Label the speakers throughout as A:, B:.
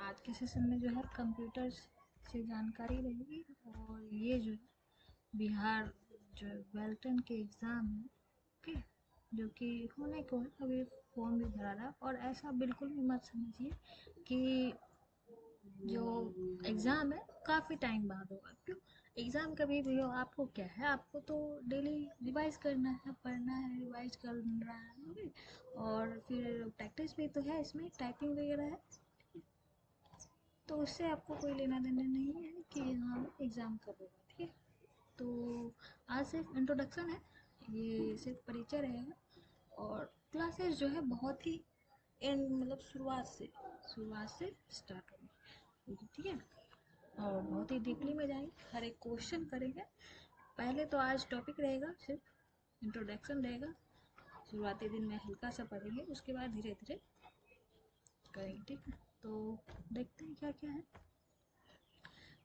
A: आज के सेशन में जो है कंप्यूटर से जानकारी रहेगी। और ये जो है बिहार जो वेल्टन के एग्ज़ाम है, ओके, जो कि होने को है, अभी फॉर्म भी भरा रहा है। और ऐसा बिल्कुल भी मत समझिए कि जो एग्ज़ाम है काफ़ी टाइम बाद होगा। क्यों? एग्ज़ाम कभी भी हो, आपको क्या है, आपको तो डेली रिवाइज करना है, पढ़ना है, रिवाइज कर रहा है, ओके। और फिर प्रैक्टिस भी तो है, इसमें टाइपिंग वगैरह है, तो उससे आपको कोई लेना देना नहीं है कि हाँ एग्ज़ाम कब होगा, ठीक है। तो आज सिर्फ इंट्रोडक्शन है, ये सिर्फ परिचय रहेगा। और क्लासेस जो है बहुत ही मतलब शुरुआत से स्टार्ट होगी, ठीक है। और बहुत ही डीपली में जाएंगे, हर एक क्वेश्चन करेंगे। पहले तो आज टॉपिक रहेगा, सिर्फ इंट्रोडक्शन रहेगा। शुरुआती दिन में हल्का सा पढ़ेंगे, उसके बाद धीरे धीरे करेंगे, ठीक है। तो देखते हैं क्या क्या है।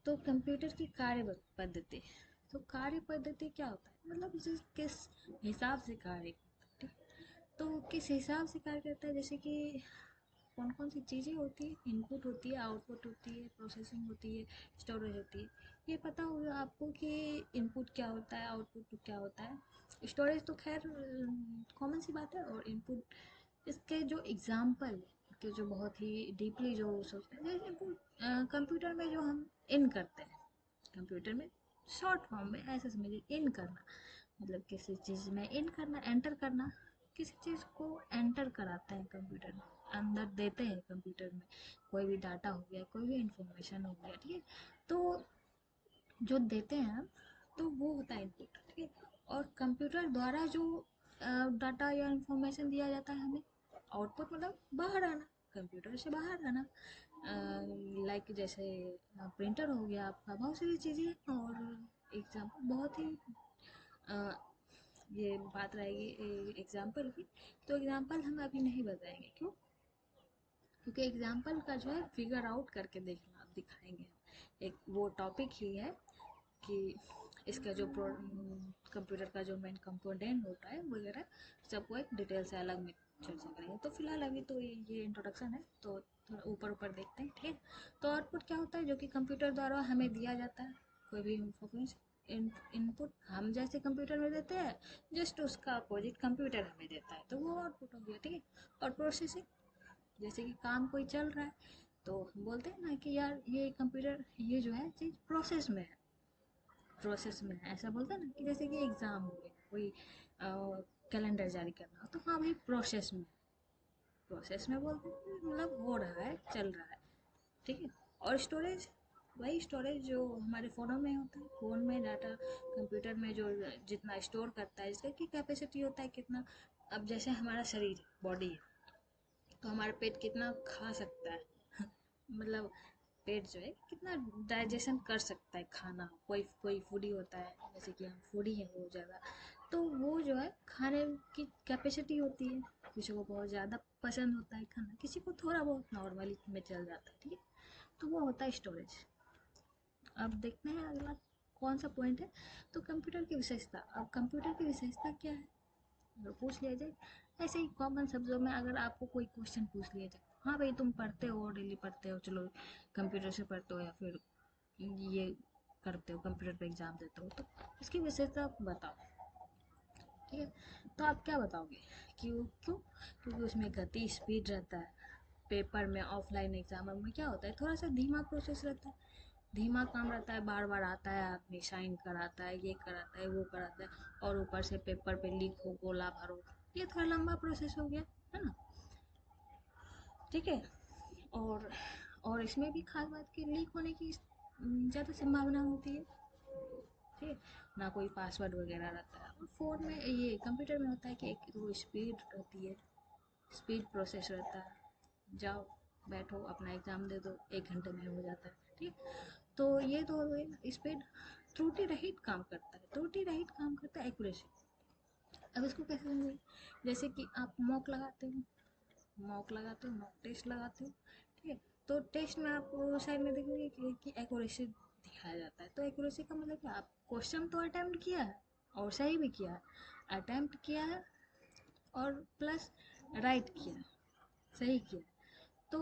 A: तो कंप्यूटर की कार्य पद्धति, तो कार्य पद्धति क्या होता है, मतलब किस हिसाब से कार्य करता है, ठीक। तो किस हिसाब से कार्य करता है, जैसे कि कौन कौन सी चीज़ें होती है, इनपुट होती है, आउटपुट होती है, प्रोसेसिंग होती है, स्टोरेज होती है। ये पता होगा आपको कि इनपुट क्या होता है, आउटपुट क्या होता है। स्टोरेज तो खैर कॉमन सी बात है। और इनपुट, इसके जो एग्जाम्पल के जो बहुत ही डीपली जो सोचते हैं, जैसे कंप्यूटर में जो हम इन करते हैं, कंप्यूटर में शॉर्ट फॉर्म में ऐसे समझिए, इन करना मतलब किसी चीज़ में इन करना, एंटर करना, किसी चीज़ को एंटर कराते हैं कंप्यूटर में, अंदर देते हैं कंप्यूटर में। कोई भी डाटा हो गया, कोई भी इंफॉर्मेशन हो गया, ठीक है। तो जो देते हैं हम, तो वो होता है इनपुट, ठीक है। और कंप्यूटर द्वारा जो डाटा या इंफॉर्मेशन दिया जाता है हमें, आउटपुट मतलब बाहर आना, कंप्यूटर से बाहर आना। लाइक जैसे प्रिंटर हो गया आपका, बहुत सारी चीज़ें। और एग्जाम्पल बहुत ही अ, ये बात रहेगी एग्जाम्पल की। तो एग्जाम्पल हम अभी नहीं बताएंगे, क्यों? क्योंकि एग्जाम्पल का जो है फिगर आउट करके देखना दिखाएंगे हम। एक वो टॉपिक ही है कि इसका जो कंप्यूटर का जो मेन कंपोनेंट होता है वगैरह, सबको एक डिटेल से अलग में चर्चा करेंगे। तो फिलहाल अभी तो ये इंट्रोडक्शन है, तो थोड़ा ऊपर ऊपर देखते हैं, ठीक है। तो आउटपुट क्या होता है, जो कि कंप्यूटर द्वारा हमें दिया जाता है, कोई भी इंफॉर्मेशन। इनपुट हम जैसे कंप्यूटर में देते हैं, जस्ट उसका अपोजिट कंप्यूटर हमें देता है, तो वो आउटपुट हो गया, ठीक है। और प्रोसेसिंग, जैसे कि काम कोई चल रहा है, तो हम बोलते हैं ना कि यार ये कंप्यूटर, ये जो है चीज़ प्रोसेस में है, प्रोसेस में है, ऐसा बोलते हैं ना। कि जैसे कि एग्ज़ाम हो गया, कोई कैलेंडर जारी करना हो, तो हाँ भाई प्रोसेस में, प्रोसेस में बोलते हैं कि मतलब हो रहा है, चल रहा है, ठीक है। और स्टोरेज, वही स्टोरेज जो हमारे फ़ोनों में होता है, फ़ोन में डाटा, कंप्यूटर में जो जितना स्टोर करता है, जिसका की कैपेसिटी होता है कितना। अब जैसे हमारा शरीर, बॉडी है, तो हमारा पेट कितना खा सकता है मतलब पेट जो है कितना डाइजेशन कर सकता है खाना। कोई कोई फूडी होता है, जैसे कि हम फूडी हैं बहुत ज़्यादा, तो वो जो है खाने की कैपेसिटी होती है। किसी को बहुत ज़्यादा पसंद होता है खाना, किसी को थोड़ा बहुत नॉर्मली में चल जाता है, ठीक है। तो वो होता है स्टोरेज। अब देखते हैं अगला कौन सा पॉइंट है। तो कंप्यूटर की विशेषता, अब कंप्यूटर की विशेषता क्या है अगर पूछ लिया जाए, ऐसे ही कॉमन शब्दों में अगर आपको कोई क्वेश्चन पूछ लिया जाए, हाँ भाई तुम पढ़ते हो, डेली पढ़ते हो, चलो कंप्यूटर से पढ़ते हो या फिर ये करते हो, कंप्यूटर पे एग्जाम देते हो, तो इसकी विशेषता आप बताओ, ठीक है। तो आप क्या बताओगे? क्यों क्यों? क्योंकि उसमें गति, स्पीड रहता है। पेपर में, ऑफलाइन एग्जाम में क्या होता है, थोड़ा सा धीमा प्रोसेस रहता है, धीमा काम रहता है, बार बार आता है, आदमी साइन कराता है, ये कराता है, वो कराता है। और ऊपर से पेपर पे लिख हो, गोला भरो, ये थोड़ा लंबा प्रोसेस हो गया, है ना, ठीक है। और और इसमें भी खास बात की लीक होने की ज़्यादा संभावना होती है, ठीक है। ना कोई पासवर्ड वगैरह रहता है। और फ़ोन में, ये कंप्यूटर में होता है कि एक तो स्पीड रहती है, स्पीड प्रोसेस रहता है। जाओ, बैठो, अपना एग्ज़ाम दे दो, 1 घंटे में हो जाता है, ठीक। तो ये तो हो गई ना स्पीड। त्रुटि रहित काम करता है, त्रुटि रहित काम करता है, एक्यूरेसी। अब इसको कैसे समझें, जैसे कि आप मॉक लगाते हो, मॉक टेस्ट लगाते हो, ठीक है। तो टेस्ट में आप साइड में देखोगे कि एक्यूरेसी दिखाया जाता है। तो एक्यूरेसी का मतलब क्या, आप क्वेश्चन तो अटेम्प्ट किया है, और सही भी किया है, अटेम्प्ट किया है, और प्लस राइट किया, सही किया। तो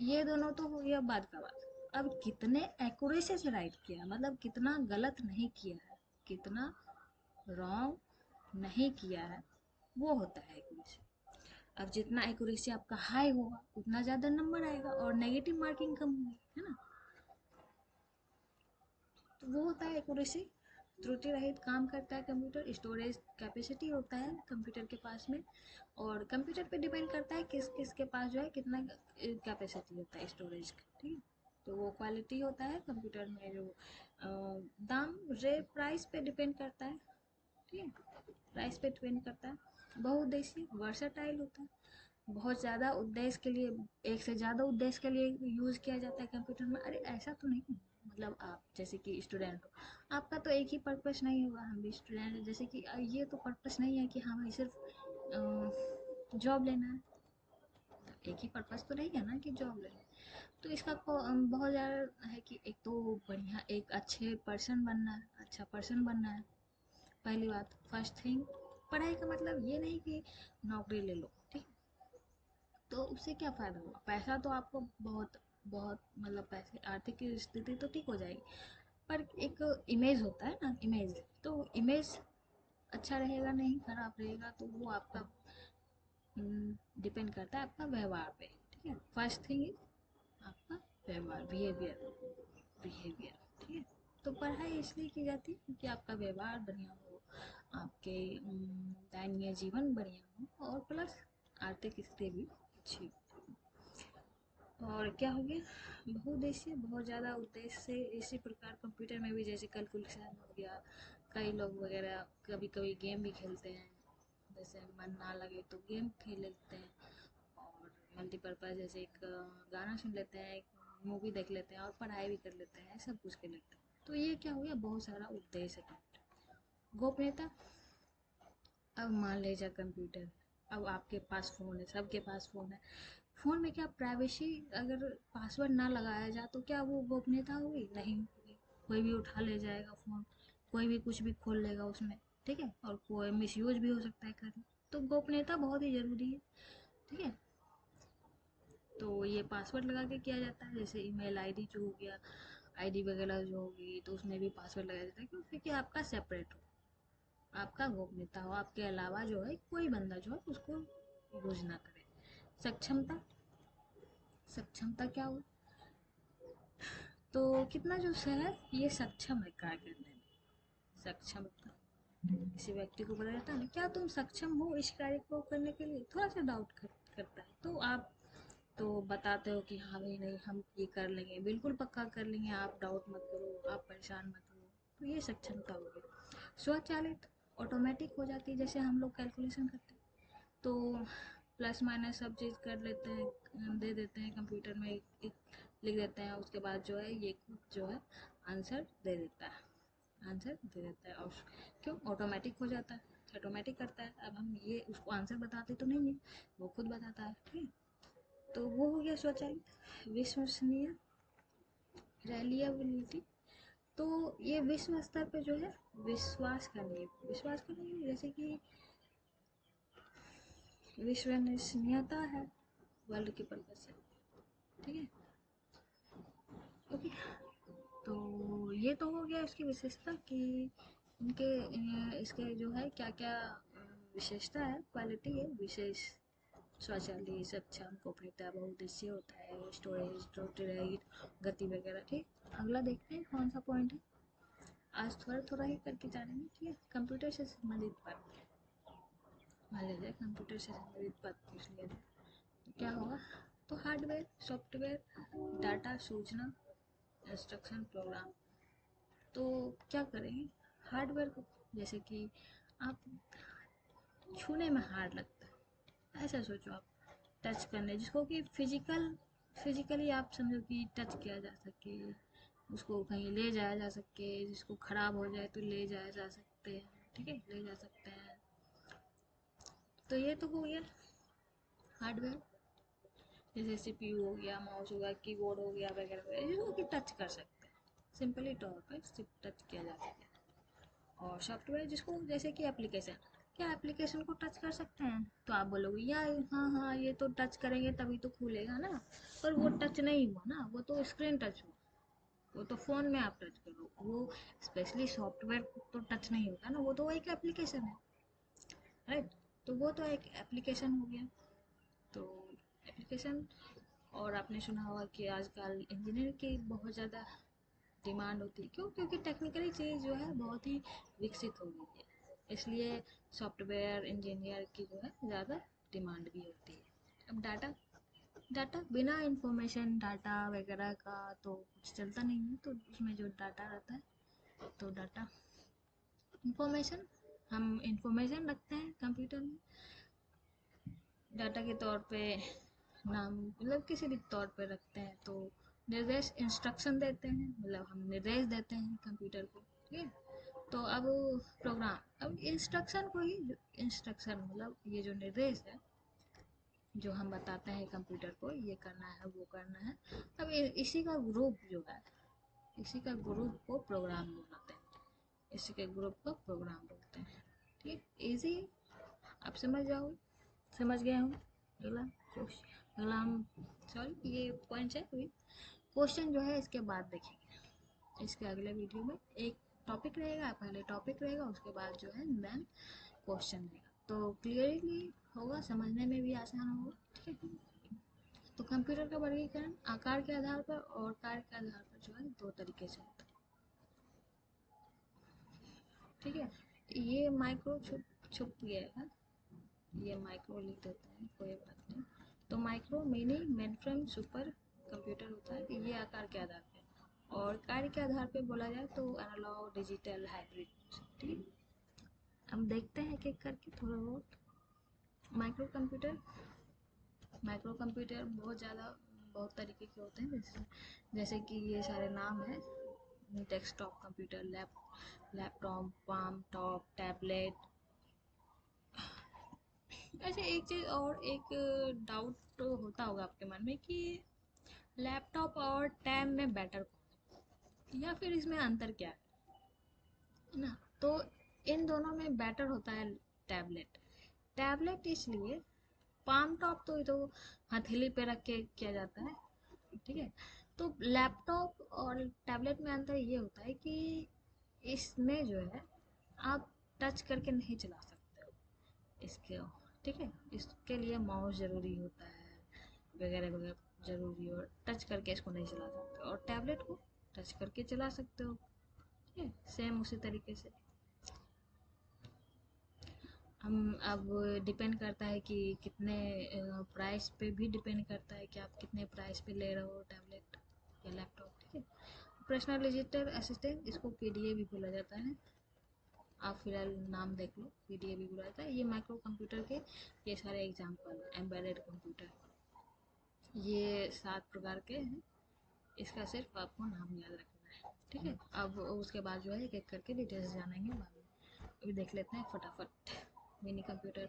A: ये दोनों तो हो गया बाद का बात। अब कितने एक्यूरेसी से राइट किया है, मतलब कितना गलत नहीं किया है, कितना रॉन्ग नहीं किया है, वो होता है एक्यूरेसी। अब जितना एक्यूरेसी आपका हाई होगा उतना ज़्यादा नंबर आएगा और नेगेटिव मार्किंग कम होगी, है ना। तो वो होता है एक्यूरेसी। त्रुटि रहित काम करता है कंप्यूटर, स्टोरेज कैपेसिटी होता है कंप्यूटर के पास में, और कंप्यूटर पे डिपेंड करता है किस किस के पास जो है कितना कैपेसिटी होता है स्टोरेज का, ठीक है। तो वो क्वालिटी होता है कंप्यूटर में जो दाम रे प्राइस पे डिपेंड करता है, ठीक है, प्राइस पे डिपेंड करता है। बहुउद्देशीय वर्सटाइल होता है, बहुत ज़्यादा उद्देश्य के लिए, एक से ज़्यादा उद्देश्य के लिए यूज़ किया जाता है कंप्यूटर में। अरे ऐसा तो नहीं है, मतलब आप जैसे कि स्टूडेंट हो, आपका तो एक ही पर्पस नहीं होगा, हम भी स्टूडेंट हैं, जैसे कि ये तो पर्पस नहीं है कि हाँ भाई सिर्फ जॉब लेना है, एक ही पर्पस तो नहीं है ना कि जॉब लेना है। तो इसका बहुत ज़्यादा है कि एक तो बढ़िया एक अच्छे पर्सन बनना है, अच्छा पर्सन बनना है, पहली बात फर्स्ट थिंग। पढ़ाई का मतलब ये नहीं कि नौकरी ले लो, ठीक। तो उससे क्या फ़ायदा होगा, पैसा तो आपको बहुत बहुत मतलब पैसे आर्थिक की स्थिति तो ठीक हो जाएगी, पर एक इमेज होता है ना, इमेज, तो इमेज अच्छा रहेगा नहीं खराब रहेगा, तो वो आपका डिपेंड करता है आपका व्यवहार पे, ठीक है। फर्स्ट थिंग इज आपका व्यवहार, बिहेवियर, ठीक है। तो पढ़ाई इसलिए की जाती है क्योंकि आपका व्यवहार बढ़िया हो, आपके दैनिक जीवन बढ़िया हो, और प्लस आर्थिक स्थिति भी अच्छी हो। और क्या हो गया, बहुउद्देशीय, बहुत ज़्यादा उद्देश्य से इसी प्रकार कंप्यूटर में भी जैसे कैलकुलेशन हो गया, कई लोग वगैरह कभी कभी गेम भी खेलते हैं, जैसे मन ना लगे तो गेम खेल लेते हैं, और मल्टीपर्पज़ जैसे एक गाना सुन लेते हैं, एक मूवी देख लेते हैं, और पढ़ाई भी कर लेते हैं, सब कुछ कर लेते हैं। तो ये क्या हो गया, बहुत सारा उद्देश्य है। गोपनीयता, अब मान लीजिए कंप्यूटर, अब आपके पास फ़ोन है, सबके पास फ़ोन है, फ़ोन में क्या प्राइवेसी, अगर पासवर्ड ना लगाया जाए तो क्या वो गोपनीयता होगी, नहीं होगी। कोई भी उठा ले जाएगा फ़ोन, कोई भी कुछ भी खोल लेगा उसमें, ठीक है, और कोई मिसयूज भी हो सकता है कर। तो गोपनीयता बहुत ही ज़रूरी है, ठीक है। तो ये पासवर्ड लगा के किया जाता है, जैसे ईमेल आईडी जो हो गया, आईडी वगैरह जो होगी, तो उसमें भी पासवर्ड लगाया जाता है, क्यों, क्योंकि आपका सेपरेट हो, आपका गोपनीयता हो, आपके अलावा जो है कोई बंदा जो है उसको यूज ना करे। सक्षमता, सक्षमता क्या हो, तो कितना जो है ये सक्षम है कार्य करने में, सक्षमता किसी व्यक्ति को बोला जाता है ना, क्या तुम सक्षम हो इस कार्य को करने के लिए, थोड़ा सा डाउट करता है, तो आप तो बताते हो कि हाँ भाई नहीं हम ये कर लेंगे, बिल्कुल पक्का कर लेंगे, आप डाउट मत करो, आप परेशान मत हो। तो ये सक्षमता हो गई। स्वचालित, ऑटोमेटिक हो जाती है, जैसे हम लोग कैलकुलेशन करते हैं तो प्लस माइनस सब चीज़ कर लेते हैं, दे देते हैं कंप्यूटर में, एक लिख देते हैं, उसके बाद जो है ये जो है आंसर दे देता है, आंसर दे देता है, और क्यों ऑटोमेटिक हो जाता है, ऑटोमेटिक करता है। अब हम ये उसको आंसर बताते तो नहीं है, वो खुद बताता है, ठीक है। तो वो हो गया स्वचालित। विश्वसनीय, रिलायबिलिटी, तो ये विश्व स्तर पे जो है विश्वास करनी, विश्वास करनी, जैसे कि विश्वसनीयता है वर्ल्ड के पर्पज से, ठीक है, ओके। तो ये तो हो गया इसकी विशेषता कि इनके इसके जो है क्या क्या विशेषता है, क्वालिटी है, विशेष, स्वचालित, सक्षम, गोपनीयता, बहुउद्देशीय होता है, स्टोरेज, रोटेट, गति वगैरह, ठीक। अगला देखते हैं कौन सा पॉइंट है, आज थोड़ा थोड़ा ही करके जानेंगे, ठीक है। कंप्यूटर से संबंधित बात, मान लीजिए कंप्यूटर से संबंधित बात पूछ लिया जाए तो क्या होगा, तो हार्डवेयर, सॉफ्टवेयर, डाटा, सूचना, इंस्ट्रक्शन, प्रोग्राम। तो क्या करेंगे हार्डवेयर को, जैसे कि आप छूने में हार्ड लगता है, ऐसा सोचो आप, टच करने जिसको कि फिजिकली आप समझो कि टच किया जा सके, उसको कहीं ले जाया जा सके, जिसको खराब हो जाए तो ले जाया जा सकते हैं, ठीक है, ले जा सकते हैं। तो ये तो हो गया हार्डवेयर, जैसे सीपीयू हो गया, माउस हो गया, कीबोर्ड हो गया वगैरह वगैरह, जिसको कि टच कर सकते हैं, सिंपली तौर पर सिर्फ टच किया जा सकता है। और सॉफ्टवेयर जिसको जैसे कि एप्लीकेशन, क्या एप्लीकेशन को टच कर सकते हैं? तो आप बोलोगे यार हाँ हाँ ये तो टच करेंगे तभी तो खुलेगा ना, पर वो टच नहीं हुआ ना, वो तो स्क्रीन टच हुआ, वो तो फ़ोन में आप टच करो, वो स्पेशली सॉफ्टवेयर तो टच नहीं होगा ना, वो तो एक एप्लीकेशन है, राइट? तो वो तो एक एप्लीकेशन हो गया। तो एप्लीकेशन, और आपने सुना होगा कि आजकल इंजीनियर की बहुत ज़्यादा डिमांड होती है, क्यों? क्योंकि टेक्निकली चीज़ जो है बहुत ही विकसित हो गई है, इसलिए सॉफ्टवेयर इंजीनियर की जो है ज़्यादा डिमांड भी होती है। अब डाटा, डाटा बिना इंफॉर्मेशन डाटा वगैरह का तो कुछ चलता नहीं है, तो उसमें जो डाटा रहता है, तो डाटा इंफॉर्मेशन, हम इंफॉर्मेशन रखते हैं कंप्यूटर में डाटा के तौर पे, नाम मतलब किसी भी तौर पे रखते हैं, तो निर्देश इंस्ट्रक्शन देते हैं, मतलब हम निर्देश देते हैं कंप्यूटर को, ठीक है? तो अब प्रोग्राम, अब इंस्ट्रक्शन को ही, इंस्ट्रक्शन मतलब ये जो निर्देश है जो हम बताते हैं कंप्यूटर को ये करना है वो करना है, अब इसी का ग्रुप जो है, इसी का ग्रुप को प्रोग्राम बोलते हैं, इसी के ग्रुप को प्रोग्राम बोलते हैं, ठीक है? इजी, आप समझ जाओगे, समझ गए हो? अगला क्वेश्चन, अगला हम, सॉरी ये पॉइंट है, अभी क्वेश्चन जो है इसके बाद देखेंगे, इसके अगले वीडियो में एक टॉपिक रहेगा, पहले टॉपिक रहेगा, उसके बाद जो है देन क्वेश्चन रहेगा, तो क्लियरली होगा, समझने में भी आसान होगा, ठीक है? तो कंप्यूटर का वर्गीकरण आकार के आधार पर और कार्य के आधार पर जो है दो तरीके से होता है, ठीक है? ये माइक्रो छुप छुप गया है, ये माइक्रो लिख देते हैं, कोई बात नहीं। तो micro, mini, mainframe, super computer होता है ये आकार के आधार पे, और कार्य के आधार पे बोला जाए तो एनालॉग, डिजिटल, हाइब्रिड, ठीक है? हम देखते हैं एक एक करके थोड़ा बहुत। माइक्रो कंप्यूटर, माइक्रो कंप्यूटर बहुत ज़्यादा, बहुत तरीके के होते हैं, जैसे कि ये सारे नाम हैं, desktop computer, laptop, palm top, tablet. ऐसे एक चीज़ और, एक डाउट तो होता होगा आपके मन में कि लैपटॉप और टैब में बेटर कौन है, या फिर इसमें अंतर क्या है ना? तो इन दोनों में बेटर होता है टैबलेट। टैबलेट इसलिए, पाम टॉप तो ये तो हथेली पे रख के किया जाता है, ठीक है? तो लैपटॉप और टैबलेट में अंतर ये होता है कि इसमें जो है आप टच करके नहीं चला सकते हो इसके, ठीक है? इसके लिए माउस ज़रूरी होता है, वगैरह वगैरह ज़रूरी, और टच करके इसको नहीं चला सकते, और टैबलेट को टच करके चला सकते हो, ठीक है? सेम उसी तरीके से हम, अब डिपेंड करता है कि कितने प्राइस पे भी डिपेंड करता है कि आप कितने प्राइस पे ले रहे हो टैबलेट या लैपटॉप, ठीक है? पर्सनल डिजिटल असिस्टेंट, इसको पीडीए भी बोला जाता है, आप फिलहाल नाम देख लो, पीडीए भी बोला जाता है। ये माइक्रो कंप्यूटर के ये सारे एग्जांपल, एम्बेडेड कंप्यूटर, ये 7 प्रकार के हैं, इसका सिर्फ आपको नाम याद रखना है, ठीक है? अब उसके बाद जो है एक एक करके डिटेल्स जानेंगे बाद में, अभी देख लेते हैं फटाफट। मिनी कंप्यूटर,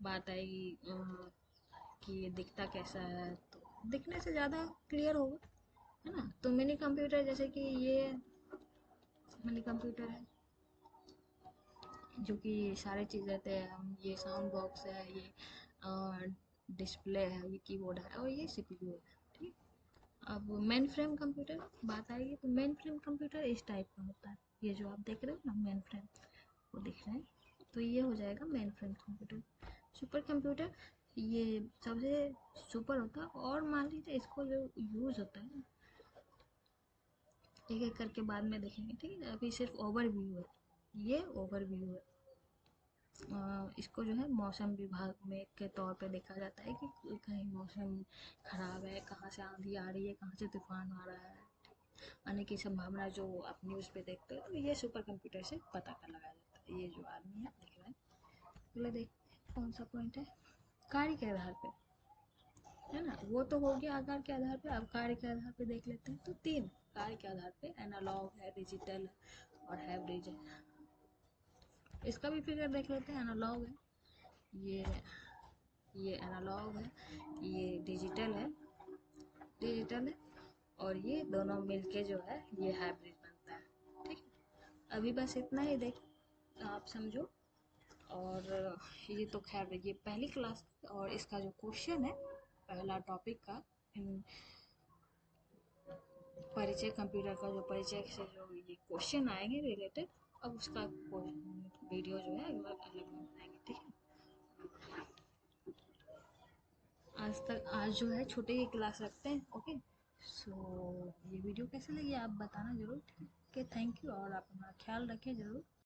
A: बात आएगी कि ये दिखता कैसा है, तो दिखने से ज़्यादा क्लियर होगा, है ना? तो मिनी कंप्यूटर जैसे कि ये मिनी कंप्यूटर है, जो कि सारे चीज़ रहते हैं, हम ये साउंड बॉक्स है, ये डिस्प्ले है, ये कीबोर्ड है, और ये सीपीयू है, ठीक। अब मेन फ्रेम कंप्यूटर बात आएगी, तो मेन फ्रेम कंप्यूटर इस टाइप का होता है, ये जो आप देख रहे हो ना मेन फ्रेम, वो दिख रहा है, तो ये हो जाएगा main frame computer. Super computer, ये सबसे सुपर होता है, और मान लीजिए इसको जो यूज़ होता है, एक एक करके बाद में देखेंगे, ठीक है? अभी सिर्फ ओवरव्यू है, ये ओवरव्यू है। इसको जो है मौसम विभाग में के तौर पे देखा जाता है कि कहीं मौसम खराब है, कहाँ से आंधी आ रही है, कहाँ से तूफान आ रहा है, आने की संभावना जो आप न्यूज़ पे देखते हो, तो ये सुपर कंप्यूटर से पता कर लगाया जाता है। ये जो आदमी है दिख रहा है, अगला देखते कौन सा पॉइंट है, कार्य के आधार पे, है ना? वो तो हो गया आकार के आधार पे, अब कार्य के आधार पे देख लेते हैं, तो 3 कार्य के आधार पे, एनालॉग है, डिजिटल है, और हाइब्रिड है। इसका भी फिगर देख लेते हैं, एनालॉग है, ये ये एनालॉग है, ये डिजिटल है, और ये दोनों मिलके जो है ये हाइब्रिड बनता है, ठीक है? अभी बस इतना ही देख, आप समझो, और ये तो खैर ये पहली क्लास, और इसका जो क्वेश्चन है पहला टॉपिक का, इन परिचय, कंप्यूटर का जो परिचय से जो ये क्वेश्चन आएंगे रिलेटेड, अब उसका वीडियो जो है अलग अलग बनाएंगे, ठीक है। आज जो है छोटे की क्लास रखते हैं, ओके। सो ये वीडियो कैसे लगी आप बताना ज़रूर, ठीक है। ओके, थैंक यू, और आप अपना ख्याल रखें ज़रूर।